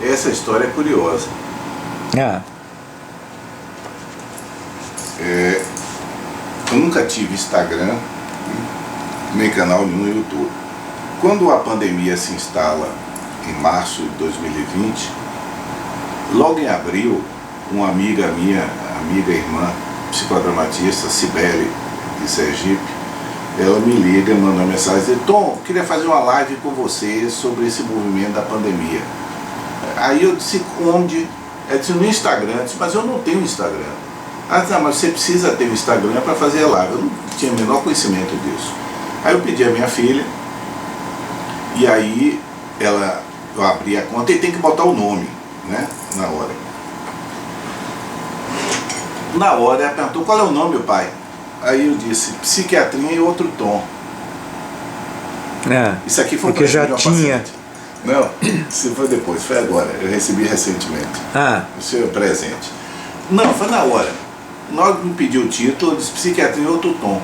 Essa história é curiosa. Ah, Eu nunca tive Instagram, nem canal nenhum no YouTube. Quando a pandemia se instala em março de 2020, logo em abril, uma amiga minha, amiga e irmã, psicodramatista, Cibele, de Sergipe, ela me liga, manda uma mensagem, diz: Tom, queria fazer uma live com você sobre esse movimento da pandemia. Aí eu disse: onde? Ela disse: no Instagram. Eu disse: mas eu não tenho Instagram. Ela disse: não, mas você precisa ter um Instagram para fazer a live. Eu não tinha o menor conhecimento disso. Aí eu pedi a minha filha, e aí eu abri a conta e tem que botar o nome, né, na hora. Na hora ela perguntou: qual é o nome, meu pai? Aí eu disse: Psiquiatria em Outro Tom. Isso aqui foi um porque já presente de uma tinha. paciente. Não, isso foi depois, foi agora. Eu recebi recentemente. Isso é presente. Não, foi na hora. Na hora que me pediu o título, eu disse: Psiquiatria em Outro Tom.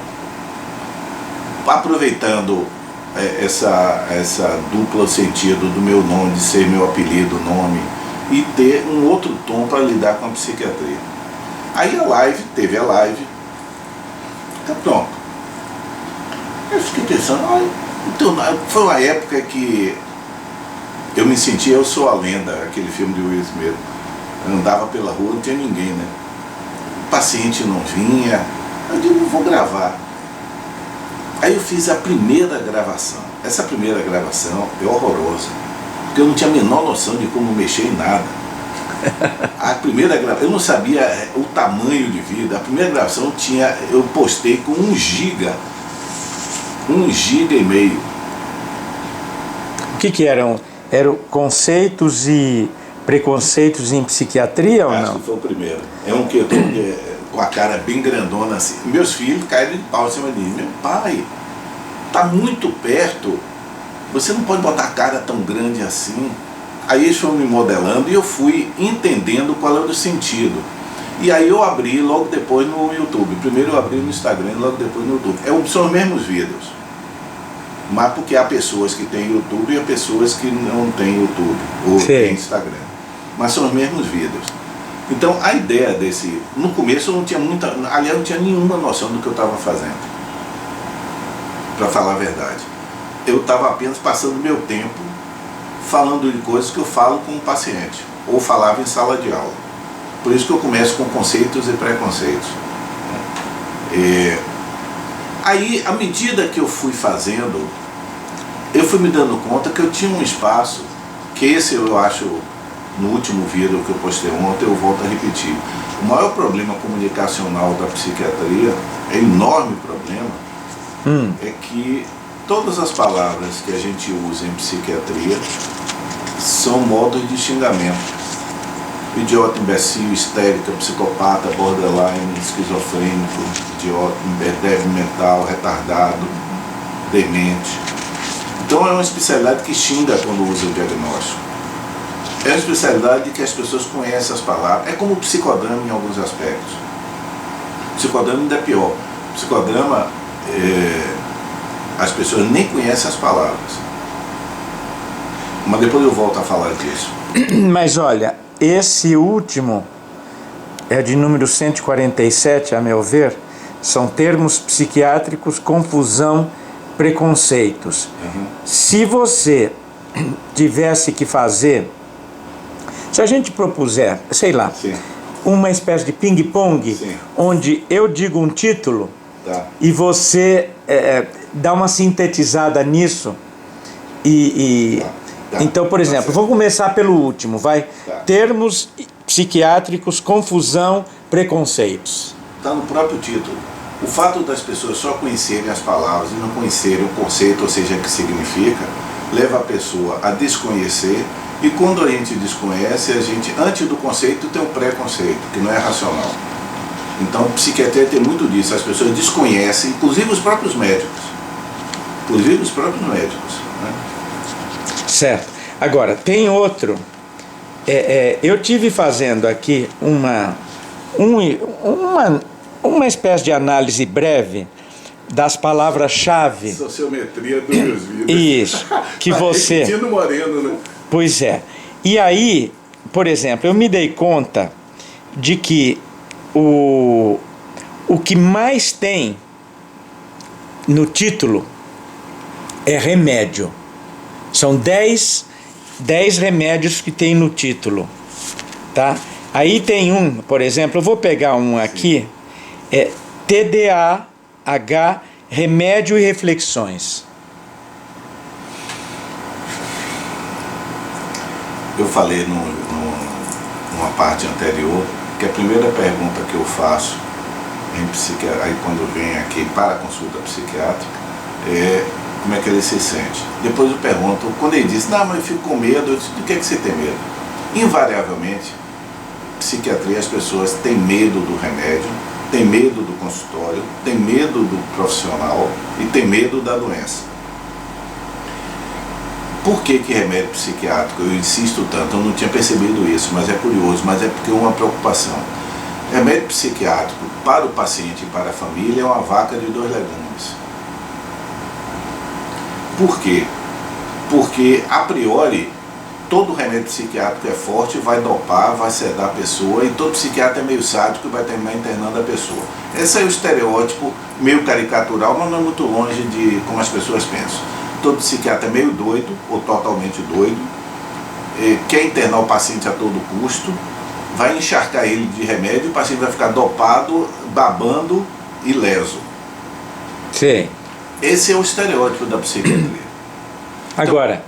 Aproveitando essa dupla sentido do meu nome, de ser meu apelido, nome, e ter um outro tom para lidar com a psiquiatria. Aí teve a live, tá pronto. Eu fiquei pensando, então, foi uma época que eu me sentia Eu Sou a Lenda, aquele filme de Will Smith. Eu andava pela rua, não tinha ninguém, né? O paciente não vinha, eu digo: vou gravar. Aí eu fiz a primeira gravação. Essa primeira gravação é horrorosa, porque eu não tinha a menor noção de como mexer em nada. A primeira gravação, eu não sabia o tamanho de vida. A primeira gravação eu postei com 1 giga. 1,5 giga. O que eram? Eram conceitos e preconceitos em psiquiatria ou não? Acho que foi o primeiro. É um que eu tô com a cara bem grandona assim. Meus filhos caíram de pau em cima de mim. Meu pai, tá muito perto. Você não pode botar a cara tão grande assim. Aí eles foram me modelando e eu fui entendendo qual era o sentido. E aí eu abri logo depois no YouTube. Primeiro eu abri no Instagram e logo depois no YouTube. São os mesmos vídeos. Mas porque há pessoas que têm YouTube e há pessoas que não têm YouTube ou têm Instagram. Mas são os mesmos vídeos. Então a ideia desse... No começo eu não tinha aliás, eu não tinha nenhuma noção do que eu estava fazendo. Para falar a verdade. Eu estava apenas passando meu tempo falando de coisas que eu falo com o paciente. Ou falava em sala de aula. Por isso que eu começo com conceitos e preconceitos. Aí, à medida que eu fui fazendo, eu fui me dando conta que eu tinha um espaço, que esse eu acho, no último vídeo que eu postei ontem, eu volto a repetir. O maior problema comunicacional da psiquiatria, enorme problema, é que todas as palavras que a gente usa em psiquiatria são modos de xingamento. Idiota, imbecil, histérica, psicopata, borderline, esquizofrênico, idiota, débil mental, retardado, demente. Então é uma especialidade que xinga quando usa o diagnóstico. É uma especialidade que as pessoas conhecem as palavras. É como o psicodrama em alguns aspectos. O psicodrama ainda é pior. O psicodrama, as pessoas nem conhecem as palavras. Mas depois eu volto a falar disso. Mas olha, esse último é de número 147, a meu ver, são termos psiquiátricos, confusão, preconceitos. Se você tivesse que fazer, se a gente propuser, sei lá, uma espécie de ping-pong, onde eu digo um título e você dá uma sintetizada nisso então, por exemplo, vou começar pelo último, vai. Termos psiquiátricos, confusão, preconceitos. Está no próprio título. O fato das pessoas só conhecerem as palavras e não conhecerem o conceito, ou seja, o que significa, leva a pessoa a desconhecer, e quando a gente desconhece, a gente, antes do conceito, tem um preconceito, que não é racional. Então, psiquiatria tem muito disso, as pessoas desconhecem, inclusive os próprios médicos. Né? Certo. Agora, tem outro. Eu tive fazendo aqui uma espécie de análise breve das palavras-chave. Sociometria dos meus vídeos. Isso. Que você... Repetindo Moreno, né? Pois é. E aí, por exemplo, eu me dei conta de que o que mais tem no título é remédio. São 10 remédios que tem no título, tá? Aí tem um, por exemplo, eu vou pegar um aqui, é TDAH, remédio e reflexões. Eu falei numa parte anterior que a primeira pergunta que eu faço em psiquiatria, aí quando vem aqui para a consulta psiquiátrica, é como é que ele se sente. Depois eu pergunto, quando ele diz, não, mas eu fico com medo, eu disse, do que é que você tem medo? Invariavelmente, psiquiatria, as pessoas têm medo do remédio, têm medo do consultório, têm medo do profissional e têm medo da doença. Por que remédio psiquiátrico? Eu insisto tanto, eu não tinha percebido isso, mas é curioso, mas é porque é uma preocupação. Remédio psiquiátrico para o paciente e para a família é uma vaca de 2 legumes. Por quê? Porque, a priori, todo remédio psiquiátrico é forte, vai dopar, vai sedar a pessoa, e todo psiquiatra é meio sádico e vai terminar internando a pessoa. Esse é o estereótipo meio caricatural, mas não é muito longe de como as pessoas pensam. Todo psiquiatra é meio doido, ou totalmente doido, quer internar o paciente a todo custo, vai encharcar ele de remédio, o paciente vai ficar dopado, babando e leso. Sim. Esse é o estereótipo da psiquiatria. Agora,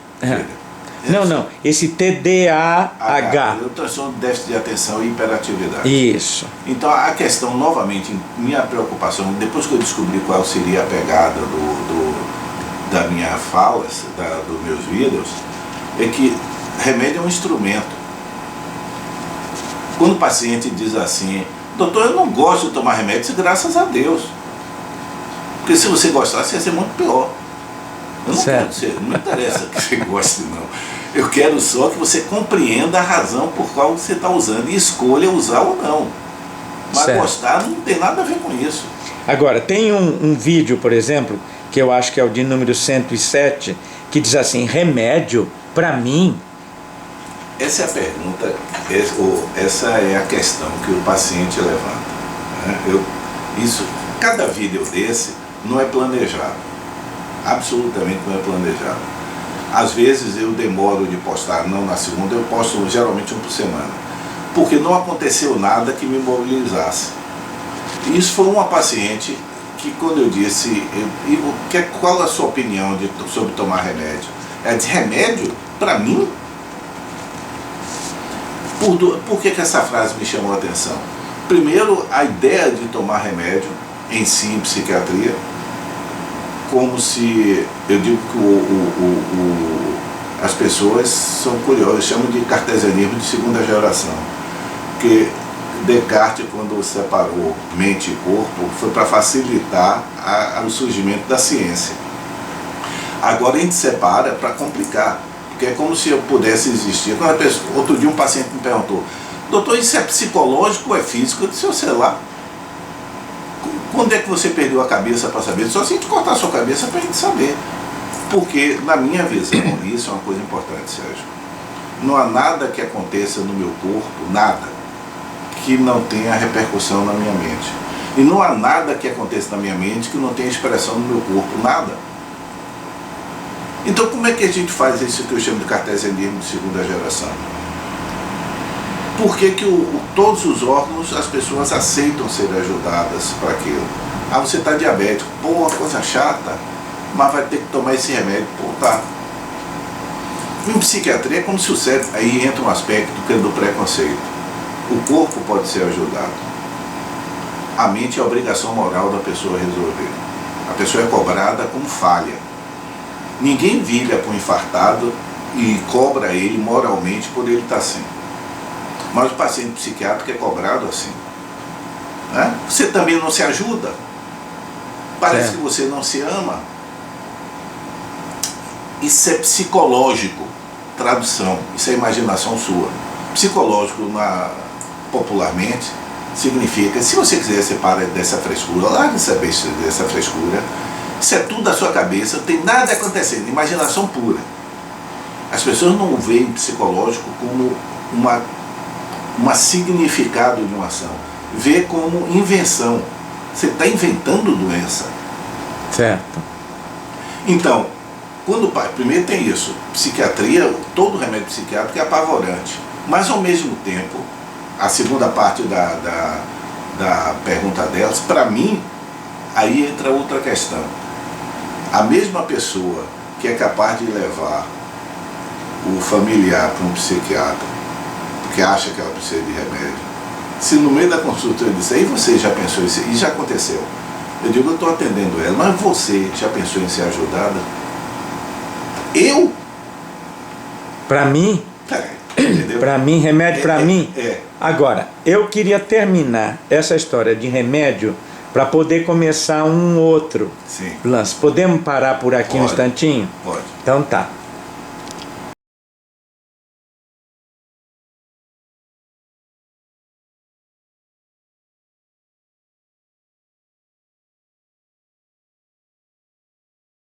não, esse TDAH. Eu transtorno de déficit de atenção e hiperatividade. Isso. Então a questão, novamente, minha preocupação, depois que eu descobri qual seria a pegada da minha fala, dos meus vídeos, é que remédio é um instrumento. Quando o paciente diz assim, doutor, eu não gosto de tomar remédio, graças a Deus. Porque se você gostasse, ia ser muito pior. Eu não quero que você, não me interessa que você goste, não. Eu quero só que você compreenda a razão por qual você está usando e escolha usar ou não. Mas gostar não tem nada a ver com isso. Agora, tem um vídeo, por exemplo, que eu acho que é o de número 107, que diz assim, remédio, para mim... Essa é a pergunta, essa é a questão que o paciente levanta. Né? Cada vídeo desse não é planejado. Absolutamente não é planejado. Às vezes eu demoro de postar, não na segunda, eu posto geralmente um por semana. Porque não aconteceu nada que me mobilizasse. Isso foi uma paciente que, quando eu disse, qual a sua opinião sobre tomar remédio? Ela disse, remédio? Para mim? Por que essa frase me chamou a atenção? Primeiro, a ideia de tomar remédio em si, em psiquiatria, como se, eu digo que as pessoas são curiosas, chamam de cartesianismo de segunda geração, que Descartes, quando separou mente e corpo, foi para facilitar o surgimento da ciência. Agora a gente separa para complicar, porque é como se eu pudesse existir. Outro dia um paciente me perguntou, doutor, isso é psicológico ou é físico? Eu disse, sei lá. Quando é que você perdeu a cabeça para saber? Só se a gente cortar a sua cabeça para a gente saber. Porque, na minha visão, isso é uma coisa importante, Sérgio. Não há nada que aconteça no meu corpo, nada, que não tenha repercussão na minha mente. E não há nada que aconteça na minha mente que não tenha expressão no meu corpo, nada. Então, como é que a gente faz isso que eu chamo de cartesianismo de segunda geração? Por que todos os órgãos, as pessoas aceitam ser ajudadas para aquilo? Ah, você está diabético, pô, coisa chata, mas vai ter que tomar esse remédio, pô, tá. Em psiquiatria é como se o cérebro, aí entra um aspecto que é do preconceito. O corpo pode ser ajudado. A mente é a obrigação moral da pessoa resolver. A pessoa é cobrada como falha. Ninguém vira para um infartado e cobra ele moralmente por ele estar assim. Mas o paciente psiquiátrico é cobrado assim. Né? Você também não se ajuda. Parece que você não se ama. Isso é psicológico. Tradução. Isso é imaginação sua. Psicológico, popularmente, significa, se você quiser separar dessa frescura, larga dessa frescura. Isso é tudo da sua cabeça, não tem nada acontecendo. Imaginação pura. As pessoas não veem psicológico como uma significado de uma ação. Vê como invenção. Você está inventando doença. Certo. Então, quando primeiro tem isso, psiquiatria, todo remédio psiquiátrico é apavorante. Mas ao mesmo tempo, a segunda parte da pergunta delas, para mim, aí entra outra questão. A mesma pessoa que é capaz de levar o familiar para um psiquiatra, porque acha que ela precisa de remédio, se no meio da consulta eu disser, e você já pensou isso? E já aconteceu. Eu digo, eu estou atendendo ela, mas você já pensou em ser ajudada? Eu? Para mim, entendeu? Para mim, remédio para mim. É. Agora, eu queria terminar essa história de remédio para poder começar um outro Sim. lance. Podemos parar por aqui um Pode. instantinho? Pode. Então tá.